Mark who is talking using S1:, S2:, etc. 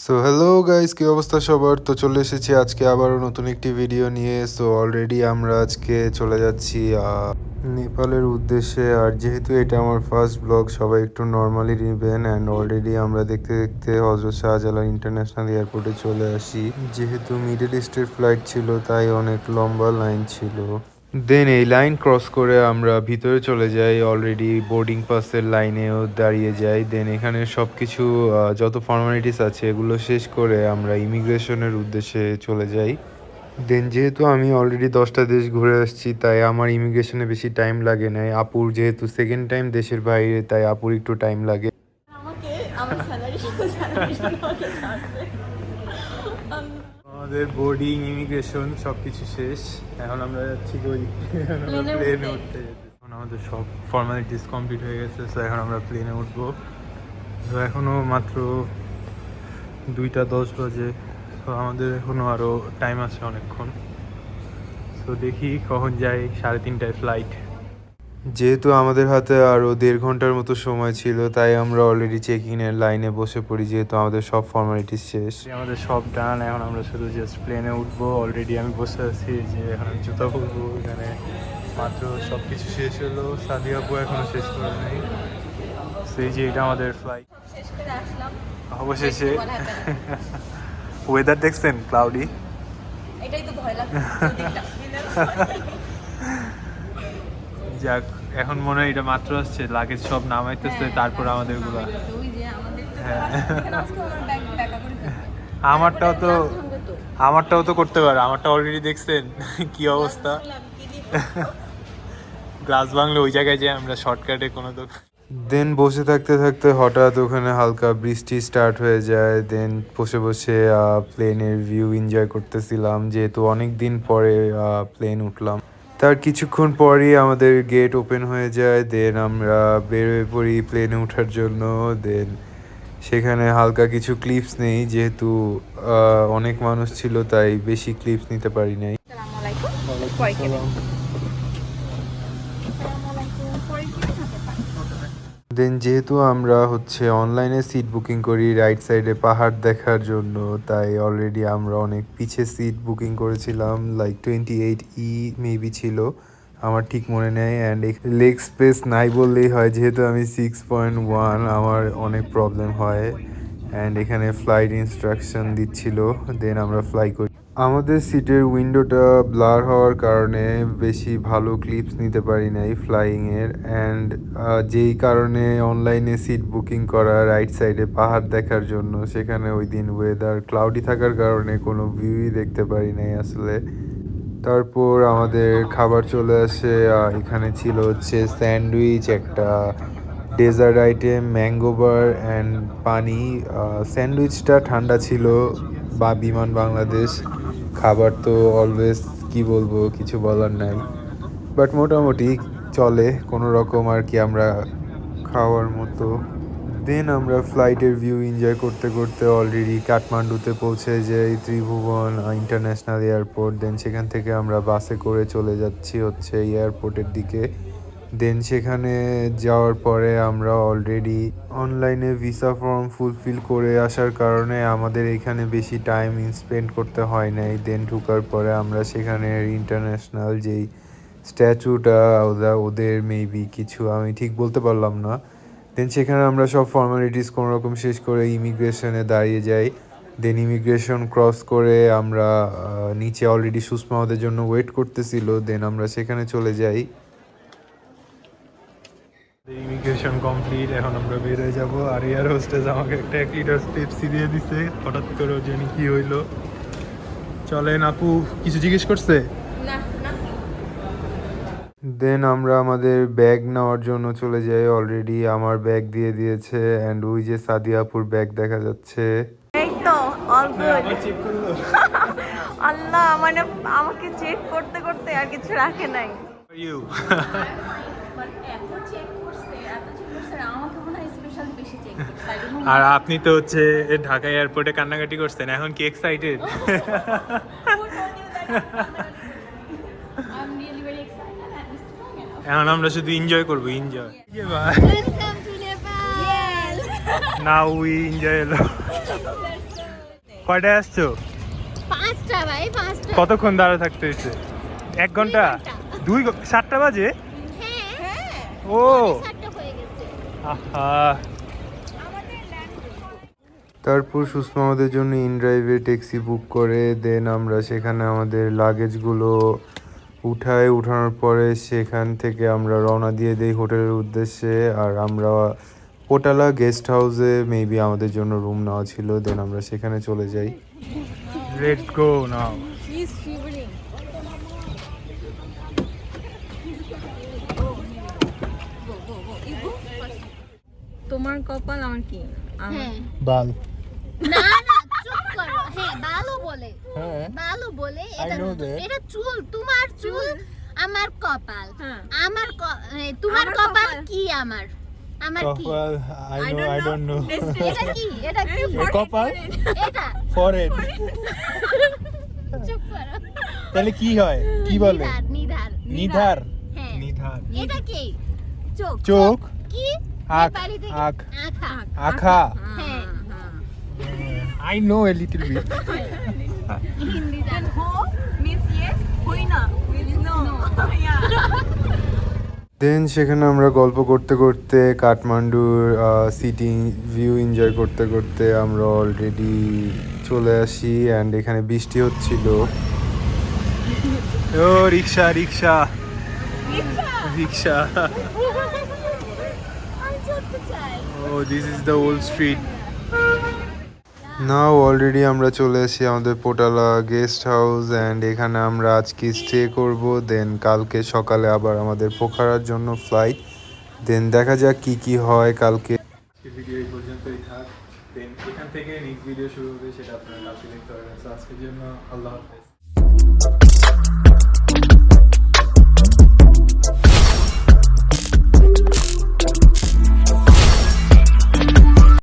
S1: So hello guys, কি অবস্থা সবার? তো চলে এসেছি আজকে আবারও নতুন একটি ভিডিও নিয়ে। সো অলরেডি আমরা আজকে চলে যাচ্ছি নেপালের উদ্দেশ্যে। আর যেহেতু এটা আমার ফার্স্ট ব্লগ, সবাই একটু নর্মালি নেবেন। অ্যান্ড অলরেডি আমরা দেখতে দেখতে হজরত শাহজালাল ইন্টারন্যাশনাল এয়ারপোর্টে চলে আসি। যেহেতু মিডল ইস্টের ফ্লাইট ছিল, তাই অনেক লম্বা লাইন ছিল। দেন এই লাইন ক্রস করে আমরা ভিতরে চলে যাই, অলরেডি বোর্ডিং পাসের লাইনেও দাঁড়িয়ে যাই। দেন এখানে সব কিছু যত ফর্মালিটিস আছে এগুলো শেষ করে আমরা ইমিগ্রেশনের উদ্দেশ্যে চলে যাই। দেন যেহেতু আমি অলরেডি 10টা দেশ ঘুরে আসছি, তাই আমার ইমিগ্রেশনে বেশি টাইম লাগে নাই। আপুর যেহেতু সেকেন্ড টাইম দেশের বাইরে, তাই আপুর একটু টাইম লাগে।
S2: আমাকে আমার স্যালারি স্যালারি আমাকে ছাড়বে।
S1: আমাদের বোর্ডিং ইমিগ্রেশন সব কিছু শেষ। এখন আমরা যাচ্ছি প্লেনে উঠতে। এখন আমাদের সব ফর্মালিটিস কমপ্লিট হয়ে গেছে। সো এখন আমরা প্লেনে উঠবো। তো এখনও মাত্র 2টা 10 বাজে। তো আমাদের এখনও আরও টাইম আছে অনেকক্ষণ। তো দেখি কখন যাই। 3:30টায় ফ্লাইট। যেহেতু আমাদের হাতে আরও 1.5 ঘন্টার মতো সময় ছিল, তাই আমরা অলরেডি চেক ইনের লাইনে বসে পড়ি, যেহেতু আমাদের সব ফর্মালিটিস শেষ। আমাদের সব ডান, এখন আমরা শুধু জাস্ট প্লেনে উঠবো। অলরেডি আমি বসে আছি, যে এখন আমি জুতা পরবো। এখানে মাত্র সব কিছু শেষ হলো, সাদি আপু এখনও শেষ করে নেই। সেই যে এটা আমাদের ফ্লাইট
S2: শেষ করে আসলাম
S1: অবশেষে। ওয়েদার দেখছেন? ক্লাউডি।
S2: এটাই তো ভয় লাগছে।
S1: যাক, এখন মনে হয় এটা মাত্র আসছে, লাগেজ সব নামাইতেছে, তারপর আমাদের গুলা। হ্যাঁ, আমারটাও তো করতে পারে। আমারটা অলরেডি দেখছেন কি অবস্থা। গ্লাস ভাঙলে ওই জায়গায় যে আমরা শর্টকাটে কোনো দোকান। দেন বসে থাকতে থাকতে হঠাৎ ওখানে হালকা বৃষ্টি স্টার্ট হয়ে যায়। দেন বসে বসে প্লেনের ভিউ এনজয় করতেছিলাম, যেহেতু অনেক দিন পরে প্লেন উঠলাম। তার কিছুক্ষণ পরই আমাদের গেট ওপেন হয়ে যায়। দেন আমরা বের হয়ে পড়ি প্লেনে ওঠার জন্য। দেন সেখানে হালকা কিছু ক্লিপস নেই, যেহেতু অনেক মানুষ ছিল, তাই বেশি ক্লিপস নিতে পারি নাই। দেন যেহেতু আমরা অনলাইনে সিট বুকিং করি রাইট সাইডে পাহাড় দেখার জন্য, তাই অলরেডি আমরা অনেক পিছে সিট বুকিং করেছিলাম। লাইক 28E মেবি ছিল, আমার ঠিক মনে নেই। অ্যান্ড লেগ স্পেস নাই বললেই হয়, যেহেতু আমি 6.1, আমার অনেক প্রবলেম হয়। অ্যান্ড এখানে ফ্লাইট ইনস্ট্রাকশন দিচ্ছিল। দেন আমরা ফ্লাই করি। আমাদের সিটের উইন্ডোটা ব্লার হওয়ার কারণে বেশি ভালো ক্লিপস নিতে পারি নাই ফ্লাইংয়ের। অ্যান্ড যেই কারণে অনলাইনে সিট বুকিং করা রাইট সাইডে পাহাড় দেখার জন্য, সেখানে ওই দিন ওয়েদার ক্লাউডি থাকার কারণে কোনো ভিউই দেখতে পারি নাই আসলে। তারপর আমাদের খাবার চলে আসে। এখানে ছিল স্যান্ডউইচ, একটা dessert item, mango bar and পানি। স্যান্ডউইচটা ঠান্ডা ছিল, বা বিমান বাংলাদেশ। খাবার তো অলওয়েজ কি বলবো, কিছু বলার নাই। বাট মোটামুটি চলে কোনো রকম আর কি, আমরা খাওয়ার মতো। দেন আমরা ফ্লাইটের ভিউ এনজয় করতে করতে অলরেডি কাঠমান্ডুতে পৌঁছে যাই, ত্রিভুবন ইন্টারন্যাশনাল এয়ারপোর্ট। দেন সেখান থেকে আমরা বাসে করে চলে যাচ্ছি এয়ারপোর্টের দিকে। দেন সেখানে যাওয়ার পরে আমরা অলরেডি অনলাইনে ভিসা ফর্ম ফুলফিল করে আসার কারণে আমাদের এখানে বেশি টাইম স্পেন্ড করতে হয় নাই। দেন ঢুকার পরে আমরা সেখানে ইন্টারন্যাশনাল যেই স্ট্যাচুটা, ওদের মেবি কিছু, আমি ঠিক বলতে পারলাম না। দেন সেখানে আমরা সব ফর্মালিটিস কোনো রকম শেষ করে ইমিগ্রেশনে দাঁড়িয়ে যাই। দেন ইমিগ্রেশন ক্রস করে আমরা নিচে অলরেডি সুষমা ওদের জন্য ওয়েট করতেছিল। দেন আমরা সেখানে চলে যাই। ইমিগ্রেশন কমপ্লিট, এখন আমরা বের হয়ে যাবো। আর এয়ার হোস্টেস আমাকে একটা 1 লিটার পেপসি দিয়ে দিছে, হঠাৎ করে ওর জন্য কি হইলো। চলেন, আপু কিছু জিজ্ঞেস করছে? দেন আমরা আমাদের ব্যাগ নেওয়ার জন্য চলে যাই। অলরেডি আমার ব্যাগ দিয়ে দিয়েছে। অ্যান্ড ওই যে সাদিয়া আপুর ব্যাগ দেখা যাচ্ছে।
S2: এই তো অল গুড।
S1: চেক করলো।
S2: আল্লাহ, মানে আমাকে চেক করতে করতে আর কিছু রাখে নাই।
S1: ইউ আর আপনি তো ঢাকা এয়ারপোর্টে কান্নাকাটি করছেন, এখন কি এক্সাইটেড? এখন আমরা শুধু এনজয় করবো, এনজয়। Now we enjoy. কয়টায় আসছো?
S3: 5টা ভাই, 5টা।
S1: কতক্ষণ দাঁড়া থাকতে হয়েছে? 1 ঘন্টা? 7টা বাজে?
S3: হ্যাঁ,
S1: ও
S3: 7টা হয়ে গেছে।
S1: আহা। তারপর সুষমা আমাদের জন্য ইনড্রাইভে ট্যাক্সি বুক করে দেন আমরা সেখানে আমাদের লাগেজগুলো উঠানোর পরে সেখান থেকে আমরা রওনা দিয়ে দেই হোটেলের উদ্দেশ্যে। আর আমরা পোটালা গেস্ট হাউসে মেবি আমাদের জন্য রুম নেওয়া ছিল, দেন আমরা সেখানে চলে যাই। লেটস গো নাও।
S2: তোমার কপাল আমার কি?
S3: হ্যাঁ।
S1: বাল।
S3: না না, চুপ করো। হ্যাঁ, ভালো বলে।
S1: হ্যাঁ
S3: ভালো বলে।
S1: I know that.
S3: এটা চুল, তোমার চুল, আমার কপাল।
S2: হ্যাঁ।
S3: তোমার
S2: আমার
S3: কপাল
S2: কপাল।
S3: কি আমার? আমার কি?
S1: I don't know.
S3: এটা কি? এটা কি?
S1: কপাল
S3: এটা
S1: ফরেন।
S3: চুপ করো।
S1: তাহলে কি হয়? কি বলে?
S3: নিধার।
S1: নিধার।
S3: হ্যাঁ।
S1: নিধার।
S3: এটা কি? চোখ।
S1: চোখ।
S3: কি?
S1: আখ।
S3: নেপালি থেকে-
S1: আখ।
S3: আখা।
S1: আখা।
S3: হ্যাঁ।
S1: I know a little bit.
S3: Hindi জানো।
S2: হো means yes, হই না means no. Yeah.
S1: দেন সেখানে আমরা গল্প করতে করতে কাঠমান্ডুর সিটি ভিউ এনজয় করতে করতে আমরা অলরেডি চলে আসি অ্যান্ড এখানে বৃষ্টি হচ্ছিল। ও রিক্সা রিক্সা রিক্সা।
S3: আমি চড়তে চাই।
S1: Oh this is the old street. Now already আমরা চলে আসি আমাদের পোটালা গেস্ট হাউস অ্যান্ড এখানে আমরা আজকে স্টে করব। দেন কালকে সকালে আবার আমাদের পোখারার জন্য ফ্লাইট। দেন দেখা যাক কি কি হয় কালকে। ভিডিও এই পর্যন্তই থাক, দেন এখান থেকে নেক্সট ভিডিও শুরু হবে, সেটা আপনারা কালকে দেখতে পারবেন। আজকের জন্য আল্লাহ হাফেজ।